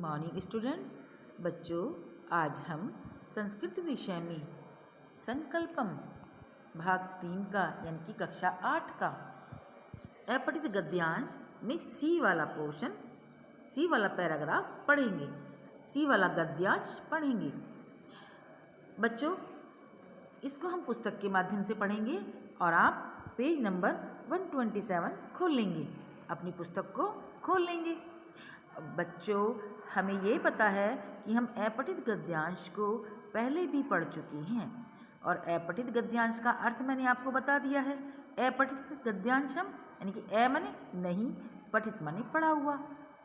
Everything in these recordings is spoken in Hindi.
Morning students. बच्चों, आज हम संस्कृत विषय में संकल्पम भाग 3 का यानी कि कक्षा 8 का अपठित गद्यांश में सी वाला पोर्शन, सी वाला पैराग्राफ पढ़ेंगे, सी वाला गद्यांश पढ़ेंगे। बच्चों, इसको हम पुस्तक के माध्यम से पढ़ेंगे और आप पेज नंबर 127 खोल लेंगे, अपनी पुस्तक को खोल लेंगे। बच्चों, हमें ये पता है कि हम अपठित गद्यांश को पहले भी पढ़ चुके हैं और अपठित गद्यांश का अर्थ मैंने आपको बता दिया है। अपठित गद्यांशम यानी कि अ माने नहीं, पठित माने पढ़ा हुआ,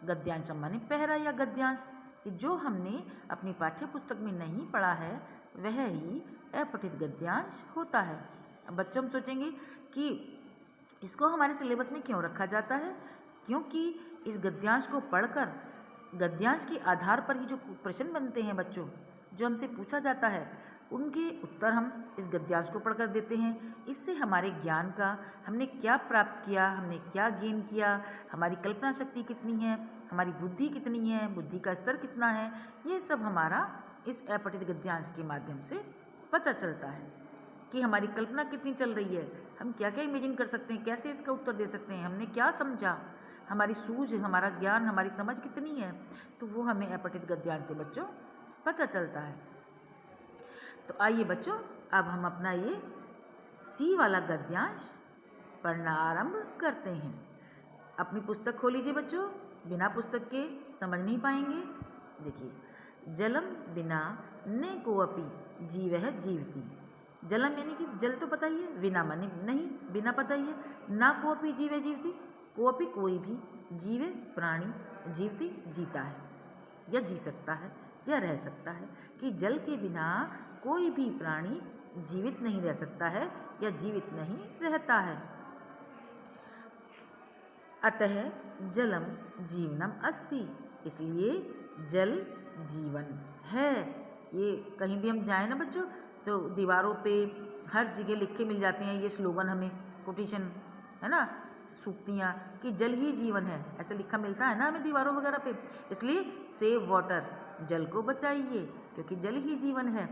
गद्यांशम माने पहरा या गद्यांश, कि जो हमने अपनी पाठ्य पुस्तक में नहीं पढ़ा है वह ही अपठित गद्यांश होता है। अब बच्चों, हम सोचेंगे कि इसको हमारे सिलेबस में क्यों रखा जाता है, क्योंकि इस गद्यांश को पढ़कर गद्यांश के आधार पर ही जो प्रश्न बनते हैं बच्चों, जो हमसे पूछा जाता है, उनके उत्तर हम इस गद्यांश को पढ़कर देते हैं। इससे हमारे ज्ञान का हमने क्या प्राप्त किया, हमने क्या गेन किया, हमारी कल्पना शक्ति कितनी है, हमारी बुद्धि कितनी है, बुद्धि का स्तर कितना है, ये सब हमारा इस अपठित गद्यांश के माध्यम से पता चलता है कि हमारी कल्पना कितनी चल रही है, हम क्या क्या इमेजिन कर सकते हैं, कैसे इसका उत्तर दे सकते हैं, हमने क्या समझा, हमारी सूझ, हमारा ज्ञान, हमारी समझ कितनी है, तो वो हमें अपठित गद्यांश से बच्चों पता चलता है। तो आइए बच्चों, अब हम अपना ये सी वाला गद्यांश पढ़ना आरंभ करते हैं। अपनी पुस्तक खोल लीजिए बच्चों, बिना पुस्तक के समझ नहीं पाएंगे। देखिए, जलम बिना न कोअपि जीवः जीवति। जलम यानी कि जल तो पता ही है, विना माने नहीं, बिना पता ही है, ना कोअपि जीवः जीवति, कोअपि कोई भी, जीव प्राणी, जीवति जीता है या जी सकता है या रह सकता है, कि जल के बिना कोई भी प्राणी जीवित नहीं रह सकता है या जीवित नहीं रहता है। अतः जलम जीवनम अस्ति, इसलिए जल जीवन है। ये कहीं भी हम जाएं ना बच्चों, तो दीवारों पे हर जगह लिख के मिल जाते हैं ये स्लोगन, हमें कोटेशन है ना, सूक्तियाँ, कि जल ही जीवन है, ऐसे लिखा मिलता है ना हमें दीवारों वगैरह पे। इसलिए सेव वाटर, जल को बचाइए क्योंकि जल ही जीवन है।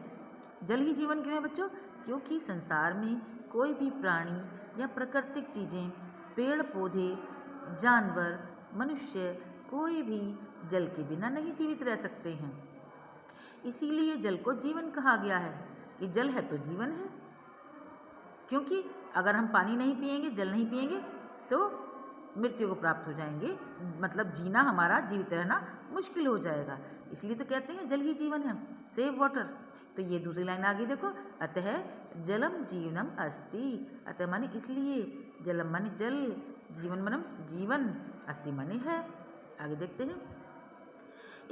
जल ही जीवन क्यों है बच्चों? क्योंकि संसार में कोई भी प्राणी या प्राकृतिक चीज़ें, पेड़ पौधे, जानवर, मनुष्य, कोई भी जल के बिना नहीं जीवित रह सकते हैं। इसीलिए जल को जीवन कहा गया है कि जल है तो जीवन है। क्योंकि अगर हम पानी नहीं पिएंगे, जल नहीं पिएंगे, तो मृत्यु को प्राप्त हो जाएंगे, मतलब जीना, हमारा जीवित रहना मुश्किल हो जाएगा। इसलिए तो कहते हैं जल ही जीवन है, सेव वाटर। तो ये दूसरी लाइन आगे देखो, अतः जलम जीवनम अस्ति। अतः माने इसलिए, जलम माने जल, जीवन माने जीवन, अस्ति माने है। आगे देखते हैं,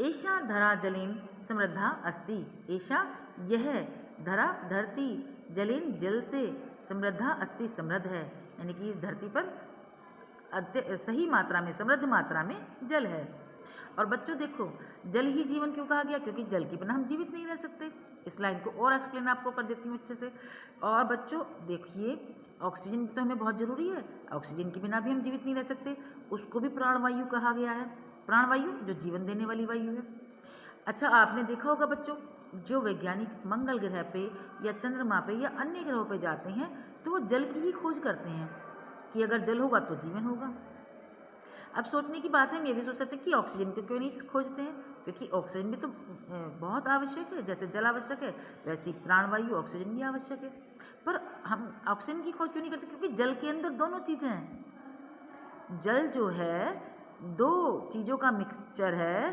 ऐशा धरा जलेन समृद्धा अस्ति। ऐशा यह, धरा धरती, जलेन जल से, समृद्धा अस्ति समृद्ध है, यानी कि इस धरती पर सही मात्रा में, समृद्ध मात्रा में जल है। और बच्चों देखो, जल ही जीवन क्यों कहा गया? क्योंकि जल के बिना हम जीवित नहीं रह सकते। इस लाइन को और एक्सप्लेन आपको कर देती हूँ अच्छे से। और बच्चों देखिए, ऑक्सीजन तो हमें बहुत ज़रूरी है, ऑक्सीजन के बिना भी हम जीवित नहीं रह सकते, उसको भी प्राणवायु कहा गया है। प्राणवायु जो जीवन देने वाली वायु है। अच्छा, आपने देखा होगा बच्चों, जो वैज्ञानिक मंगल ग्रह पे या चंद्रमा पे या अन्य ग्रहों पे जाते हैं तो वो जल की ही खोज करते हैं कि अगर जल होगा तो जीवन होगा। अब सोचने की बात है, हम ये भी सोच सकते हैं कि ऑक्सीजन को क्यों नहीं खोजते हैं, क्योंकि ऑक्सीजन भी तो बहुत आवश्यक है। जैसे जल आवश्यक है वैसे ही प्राणवायु, ऑक्सीजन भी आवश्यक है। पर हम ऑक्सीजन की खोज क्यों नहीं करते? क्योंकि जल के अंदर दोनों चीज़ें हैं। जल जो है दो चीज़ों का मिक्सचर है,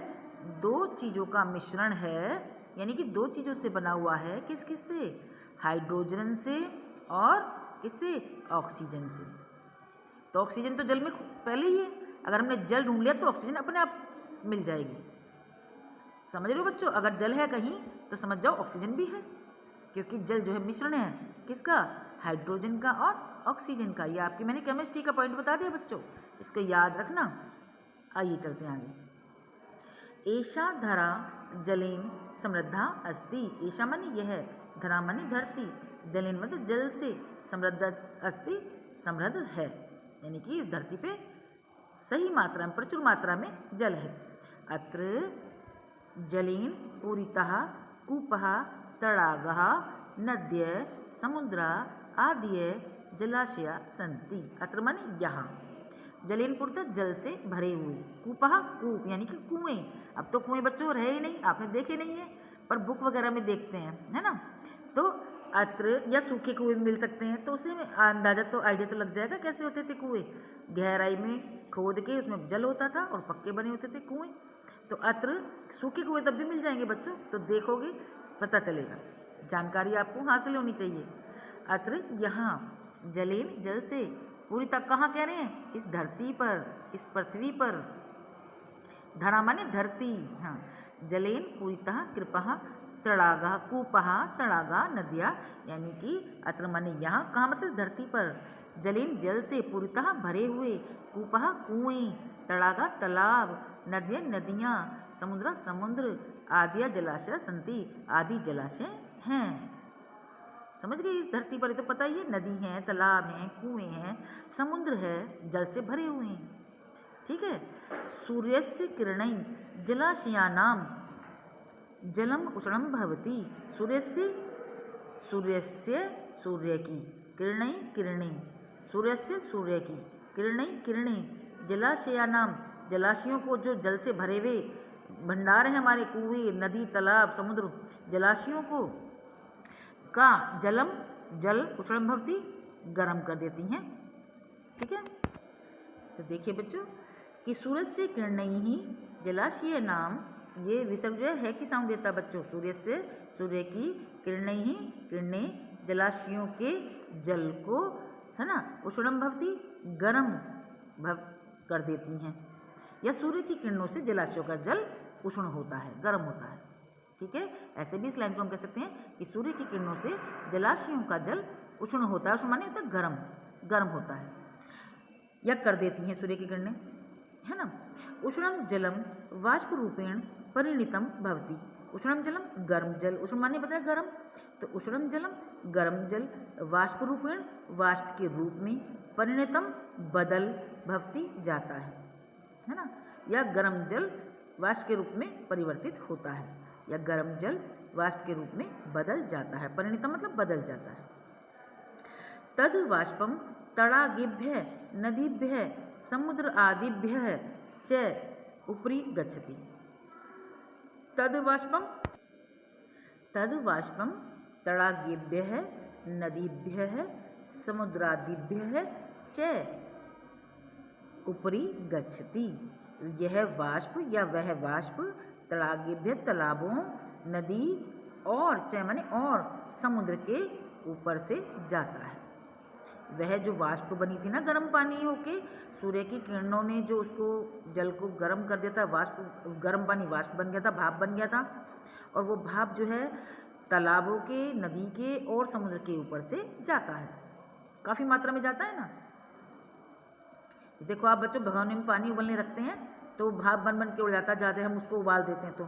दो चीज़ों का मिश्रण है, यानी कि दो चीज़ों से बना हुआ है। किस किस से? हाइड्रोजन से और किससे? ऑक्सीजन से। तो ऑक्सीजन तो जल में पहले ही है, अगर हमने जल ढूंढ लिया तो ऑक्सीजन अपने आप मिल जाएगी। समझ रहे हो बच्चों? अगर जल है कहीं तो समझ जाओ ऑक्सीजन भी है, क्योंकि जल जो है मिश्रण है किसका? हाइड्रोजन का और ऑक्सीजन का। ये आपकी मैंने केमिस्ट्री का पॉइंट बता दिया बच्चों, इसको याद रखना। आइए चलते हैं आगे। ऐशा धरा जलेन समृद्धा अस्ति। ऐशा माने यह, धरा माने धरती, जलेन मतलब जल से, समृद्ध अस्ति समृद्ध है, यानी कि इस धरती पे सही मात्रा में, प्रचुर मात्रा में जल है। अत्र जलेन पूरितः कूपः तडागः नद्य समुद्र आदि जलाशया सन्ति। अत्र माने यहाँ। जलेन पूरितः जल से भरे हुए, कूपः कूप यानी कि कुएं। अब तो कुएं बच्चों रहे ही नहीं, आपने देखे नहीं है, पर बुक वगैरह में देखते हैं, है ना। तो अत्र या सूखे कुएं मिल सकते हैं, तो उसे अंदाजा तो आइडिया तो लग जाएगा कैसे होते थे कुएं। गहराई में खोद के उसमें जल होता था और पक्के बने होते थे कुएं। तो अत्र सूखे कुएं तब भी मिल जाएंगे बच्चों, तो देखोगे पता चलेगा, जानकारी आपको हासिल होनी चाहिए। अत्र यहाँ जलेन जल से पूरी तक कहाँ कह रहे हैं, इस धरती पर, इस पृथ्वी पर। धरा माने धरती, हाँ। जलेन पूरितः कृपः तड़ागा कूपः तड़ागा नदिया, यानी कि अत्र माने यहाँ, कहाँ मतलब धरती पर। जलेन जल से पूरितः भरे हुए, कूपः कुएं, तड़ागा तालाब, नदियाँ नदियाँ, समुद्र समुद्र, आदिया जलाशय संति, आदि जलाशय हैं। समझ गए। इस धरती पर तो पता ही है, नदी हैं, तालाब हैं, कुएं हैं, समुद्र है, जल से भरे हुए हैं। ठीक है। सूर्यस्य किरणै जलाशयानां जलम उष्णं भवति। सूर्यस्य सूर्य की किरणै किरणें, सूर्यस्य सूर्य की किरणै किरणें जलाशयानां जलाशयों को, जो जल से भरे हुए भंडार हैं हमारे, कुएं नदी तालाब समुद्र, जलाशयों को का जलम जल उष्णं भवति गर्म कर देती हैं। ठीक है। तो देखिए बच्चों कि सूरज से किरणें ही जलाशय नाम, ये विसर्ग जो है कि साउंड देता बच्चों, सूर्य से सूर्य की किरणें ही किरणें जलाशयों के जल को, है ना, उष्णं भवति गर्म भव कर देती हैं, या सूर्य की किरणों से जलाशयों का जल उष्ण होता है, गर्म होता है। ठीक है। ऐसे भी इस लाइन को हम कह सकते हैं कि सूर्य की किरणों से जलाशयों का जल उष्ण होता है, उष्ण माने होता है गर्म, गर्म होता है, या कर देती हैं सूर्य की किरणें, है ना। उष्णम जलम वाष्प रूपेण परिणीतम भवति। उष्णम जलम गर्म जल, उष्ण माने बताया गर्म, तो उष्णम जलम गर्म जल वाष्प रूपेण वाष्प के रूप में, परिणीतम बदल भवति जाता है ना, या गर्म जल वाष्प के रूप में परिवर्तित होता है, या गर्म जल वाष्प के रूप में बदल जाता है। परिणीतम मतलब बदल जाता है। तद वाष्पम तड़ागेभ्य नदीभ्य समुद्र आदिभ्य च उपरि गच्छति। तद वाष्पम तड़ागेभ्य नदीभ्य समुद्रादिभ्य च उपरि गच्छति। यह वाष्प या वह वाष्प तड़ागेभ्य तालाबों, नदी और च माने और समुद्र के ऊपर से जाता है। वह जो वाष्प बनी थी ना गर्म पानी होके, सूर्य की किरणों ने जो उसको जल को गर्म कर दिया था, वाष्प गर्म पानी वाष्प बन गया था, भाप बन गया था, और वो भाप जो है तालाबों के, नदी के और समुद्र के ऊपर से जाता है, काफ़ी मात्रा में जाता है ना। देखो आप बच्चों, भगोने में पानी उबलने रखते हैं तो भाप बन बन के उड़ जाता है, ज़्यादा हम उसको उबाल देते हैं तो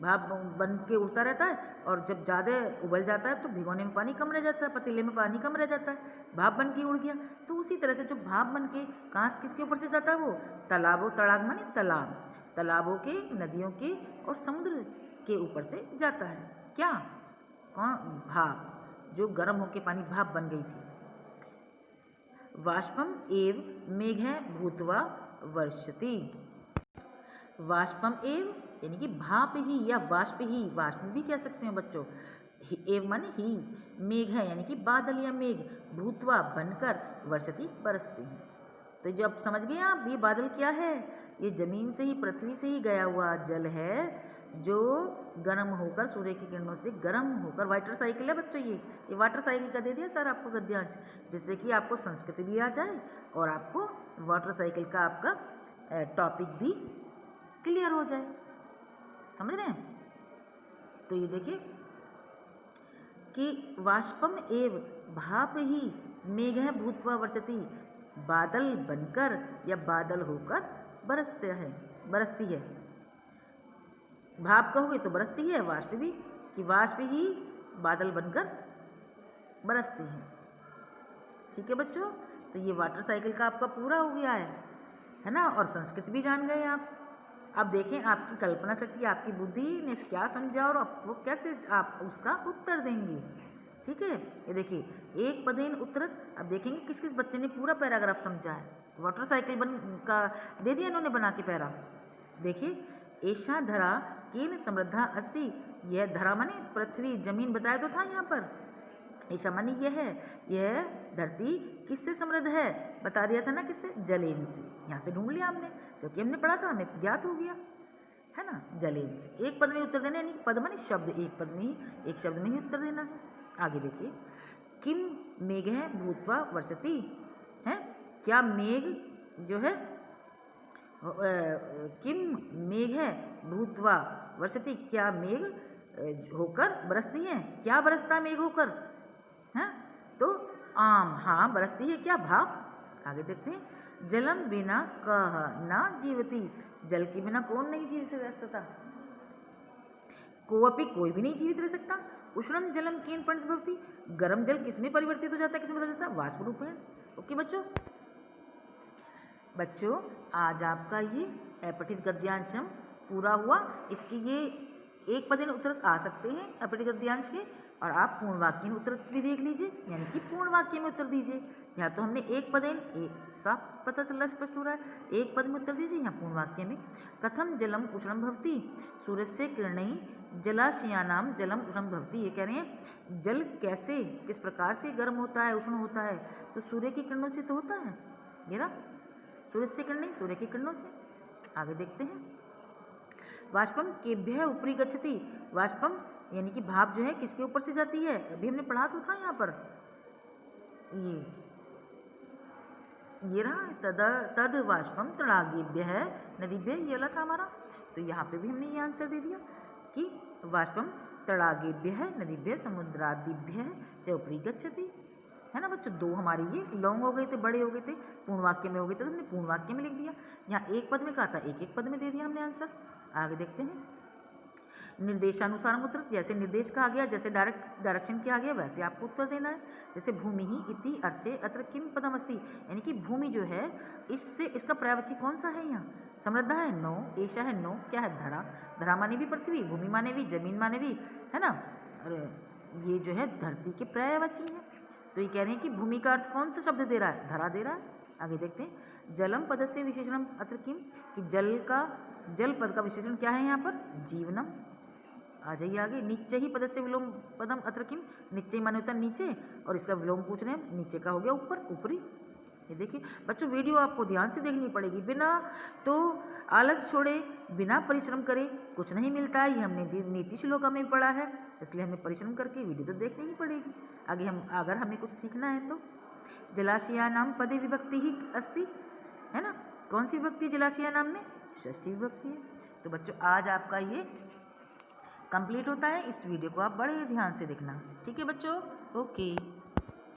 भाप बन के उड़ता रहता है, और जब ज़्यादा उबल जाता है तो भिगोने में पानी कम रह जाता है, पतीले में पानी कम रह जाता है, भाप बन के उड़ गया। तो उसी तरह से जो भाप बन के कहाँ से किसके ऊपर से जाता है, वो तालाबों, तड़ाग माने तालाब, तालाबों के, नदियों के और समुद्र के ऊपर से जाता है। क्या? कौन? भाप, जो गर्म होके पानी भाप बन गई थी। वाष्पम एव मेघ भूत्वा वर्षति। वाष्पम एव यानी कि भाप ही या वाष्प ही, वाष्प भी कह सकते हैं बच्चों, एव माने ही, मेघ है यानी कि बादल या मेघ, भूतवा बनकर, वर्षति बरसते हैं। तो जब समझ गए आप, ये बादल क्या है, ये जमीन से ही, पृथ्वी से ही गया हुआ जल है, जो गर्म होकर सूर्य की किरणों से गर्म होकर, वाटर साइकिल है बच्चों, ये वाटर साइकिल का दे दिया सर आपको गद्यांश, जिससे कि आपको संस्कृत भी आ जाए और आपको वाटर साइकिल का आपका टॉपिक भी क्लियर हो जाए। समझ रहे हैं? तो ये देखिए कि वाष्पम एव भाप ही मेघ भूत्वा वर्षति, बादल बनकर या बादल होकर बरसती है। भाप कहोगे तो बरसती है, वाष्प भी, कि वाष्प ही बादल बनकर बरसती है। ठीक है बच्चों, तो ये वाटर साइकिल का आपका पूरा हो गया है ना, और संस्कृत भी जान गए आप। अब देखें आपकी कल्पना शक्ति, आपकी बुद्धि ने क्या समझा और वो कैसे आप उसका उत्तर देंगे। ठीक है, ये देखिए एक पदेन उत्तरत। अब देखेंगे किस किस बच्चे ने पूरा पैराग्राफ समझा है। वाटर साइकिल बन का दे दिया इन्होंने बना के पैरा। देखिए ऐशा धरा केन समृद्धा अस्ति, यह धरा माने पृथ्वी जमीन बताया तो था यहाँ पर। ऐसा माने यह धरती किससे समृद्ध है, बता दिया था ना, किससे, जलेन से। यहाँ से ढूंढ लिया हमने क्योंकि हमने पढ़ा था, हमें ज्ञात हो गया है ना, जलेन से। एक पद में उत्तर देना, यानी पद माने शब्द, एक पद में ही, एक शब्द में ही उत्तर देना है। आगे देखिए, किम मेघ है भूत्वा वर्षति, है क्या मेघ जो है, किम मेघ है भूत्वा वर्षति, क्या मेघ होकर बरसती है, क्या बरसता मेघ होकर, है तो आम, हाँ बरसती है, क्या भाप। आगे देखते हैं, जलम बिना कह ना जीवती, जल के बिना कौन नहीं जीव से रह सकता, कोअपि कोई भी नहीं जीवित रह सकता। उष्णम जलम केन परिणत भवति, गर्म जल किसमें परिवर्तित हो जाता है, किसमें बदल जाता है, वाष्प रूपेण। ओके बच्चों आज आपका ये अपठित गद्यांशम पूरा हुआ। इसकी ये एक पदेन उत्तर आ सकते हैं अपठित गद्यांश के, और आप पूर्ण वाक्य में उत्तर भी देख लीजिए, यानी कि पूर्ण वाक्य में उत्तर दीजिए। यहाँ तो हमने एक पदेन, एक साफ पता चल रहा है, स्पष्ट हो रहा है, एक पद में उत्तर दीजिए। यहाँ पूर्ण वाक्य में कथम जलम उष्णम भवति, सूर्य से किरणें जलाशयानाम जलम उष्णम भवति, ये कह रहे हैं जल कैसे, किस प्रकार से गर्म होता है, उष्ण होता है, तो सूर्य की किरणों से तो होता है। मेरा सूर्य से किरणें, सूर्य की किरणों से। आगे देखते हैं, वाष्पम केभ्य ऊपरी गच्छति, वाष्पम यानी कि भाप जो है किसके ऊपर से जाती है, अभी हमने पढ़ा तो था यहाँ पर, ये रहा तद वाष्पम तड़ागेभ्य है नदीभ्य, ये वाला था हमारा। तो यहाँ पे भी हमने ये आंसर दे दिया कि वाष्पम तड़ागेभ्य है नदीभ्य समुद्रादिभ्य च ऊपरी गच्छति, है ना बच्चों। दो हमारे ये लॉन्ग हो गए थे, बड़े हो गए थे, पूर्ण वाक्य में हो गए थे, तो हमने पूर्ण वाक्य में लिख दिया। यहाँ एक पद में कहा था, एक एक पद में दे दिया हमने आंसर। आगे देखते हैं, निर्देशानुसार उत्तर, जैसे निर्देश कहा गया, जैसे डायरेक्शन किया गया, वैसे आपको उत्तर देना है। जैसे भूमि ही इति अर्थे अत्र किम पदम अस्ति, यानी कि भूमि जो है इससे, इसका पर्यायवाची कौन सा है, यहाँ समृद्ध है, नो, ऐशा है, नो, क्या है, धरा, धरा माने भी पृथ्वी, भूमि माने भी, जमीन माने भी, है ना, और ये जो है धरती के पर्यायवाची है। तो ये कह रहे हैं कि भूमि का अर्थ कौन सा शब्द दे रहा है, धरा दे रहा है। आगे देखते हैं, जलम पद से विशेषणम अत्र किम, कि जल पद का विशेषण क्या है यहाँ पर, जीवनम। आ जाइए आगे, नीचे ही पद से विलोम पदम अत्र किम, नीचे माने होता है नीचे, और इसका विलोम पूछ रहे हैं, नीचे का हो गया ऊपर, ऊपरी। ये देखिए बच्चों, वीडियो आपको ध्यान से देखनी पड़ेगी, बिना तो आलस छोड़े, बिना परिश्रम करे कुछ नहीं मिलता है। ये हमने नीति श्लोका में पढ़ा है, इसलिए हमें परिश्रम करके वीडियो तो देखनी ही पड़ेगी। आगे अगर हमें कुछ सीखना है तो जलाशया नाम पदे विभक्ति ही अस्ति, है ना, कौन सी विभक्ति है जलाशया नाम में, षष्ठी विभक्ति है। तो बच्चों आज आपका ये कंप्लीट होता है। इस वीडियो को आप बड़े ध्यान से देखना, ठीक है बच्चों, ओके।